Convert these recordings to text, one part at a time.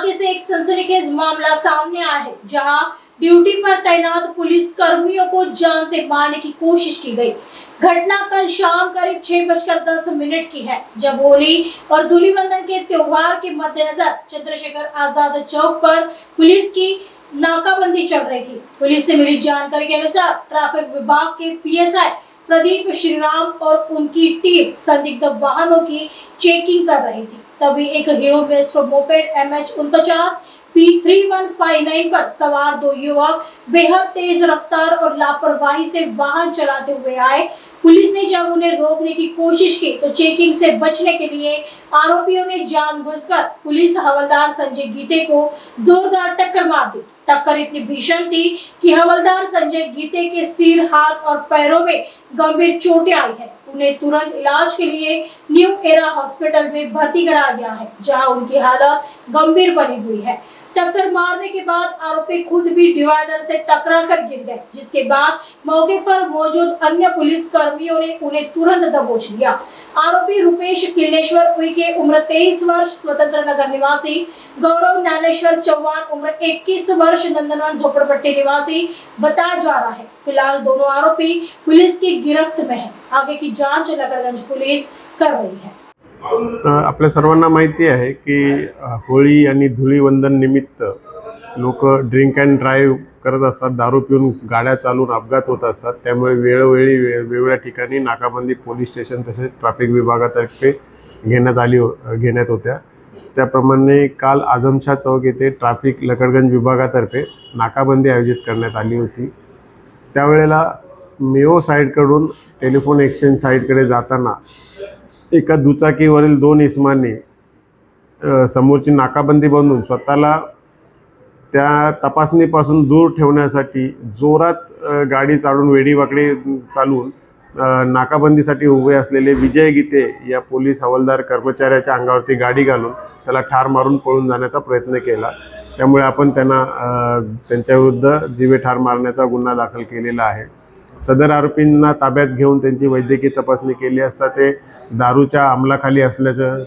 आगे से एक सनसनीखेज मामला सामने आया है, जहां ड्यूटी पर तैनात पुलिस कर्मियों को जान से मारने की कोशिश की गई। घटना कल शाम करीब 6:10 की है, जब होली और धूलिवंदन के त्योहार के मद्देनजर चंद्रशेखर आजाद चौक पर पुलिस की नाकाबंदी चल रही थी। पुलिस से मिली जानकारी के अनुसार ट्रैफिक विभाग के पीएसआई प्रदीप श्रीराम और उनकी टीम संदिग्ध वाहनों की चेकिंग कर रही थी। तभी एक hero maestro moped MH49 P3159 पर सवार दो युवक बेहद तेज रफ्तार और लापरवाही से वाहन चलाते हुए आए। पुलिस ने जब उन्हें रोकने की कोशिश की तो चेकिंग से बचने के लिए आरोपियों ने जानबूझकर पुलिस हवलदार संजय गीते को जोरदार टक्कर मार दी। टक्कर इतनी भीषण थी कि हवलदार संजय गीते के सिर, हाथ और पैरों में गंभीर चोटें आई है। उन्हें तुरंत इलाज के लिए न्यू एरा हॉस्पिटल में भर्ती कराया गया है, जहां उनकी हालत गंभीर बनी हुई है। टक्कर मारने के बाद आरोपी खुद भी डिवाइडर से टकराकर गिर गए, जिसके बाद मौके पर मौजूद अन्य पुलिस कर्मियों ने उन्हें तुरंत दबोच लिया। आरोपी रुपेश किल्लेश्वर उइके उम्र 23 वर्ष स्वतंत्र नगर निवासी, गौरव ज्ञानेश्वर चौहान उम्र 21 वर्ष नंदनवन झोपड़पट्टी निवासी बताया जा रहा है। फिलहाल दोनों आरोपी पुलिस की गिरफ्त में है। आगे की जांच नगरगंज पुलिस कर रही है। आपल्या सर्वांना माहिती आहे की होळी आणि धुलीवंदन निमित्त लोक ड्रिंक अँड ड्राईव्ह करत असतात, दारू पिऊन गाड्या चालवून अपघात होत असतात। त्यामुळे वेळोवेळी वेगवेगळ्या ठिकाणी नाकाबंदी पोलीस स्टेशन तसेच ट्रॅफिक विभागातर्फे घेण्यात होत्या। त्याप्रमाणे काल आझमशाह चौक येथे ट्रॅफिक लकडगंज विभागातर्फे नाकाबंदी आयोजित करण्यात आली होती। त्यावेळेला मेओ साईडकडून टेलिफोन एक्सचेंज साईडकडे जाताना एका दुचाकीवरील दोन इसमांनी समोरची नाकाबंदी बांधून स्वतःला त्या तपासणीपासून दूर ठेवण्यासाठी जोरात गाडी चालवून वेडीवाकडी चालवून नाकाबंदीसाठी उभे असलेले विजय गीते या पोलीस हवालदार कर्मचाऱ्याच्या अंगावरती गाडी घालून त्याला ठार मारून पळून जाण्याचा प्रयत्न केला। त्यामुळे आपण त्यांच्याविरुद्ध जीवे ठार मारण्याचा गुन्हा दाखल केलेला आहे। सदर आरोपींना ताब्यात घेऊन त्यांची वैद्यकीय तपासणी केली असता ते दारूच्या अंमलाखाली असल्याचं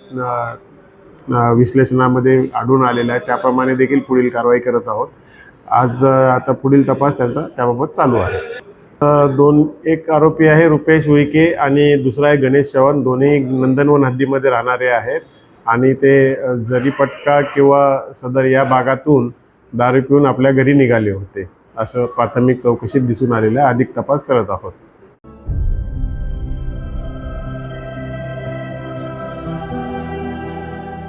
विश्लेषणामध्ये आढळून आलेलं आहे। त्याप्रमाणे देखील पुढील कारवाई करत आहोत। आज आता पुढील तपास त्यांचा त्याबाबत चालू आहे। एक आरोपी आहे रुपेश उइके आणि दुसरा आहे गणेश चव्हाण, दोन्ही नंदनवन हद्दीमध्ये राहणारे आहेत आणि ते जरीपटका किंवा सदर या भागातून दारू पिऊन आपल्या घरी निघाले होते, असं प्राथमिक चौकशीत दिसून आलेलं आहे। अधिक तपास करत आहोत।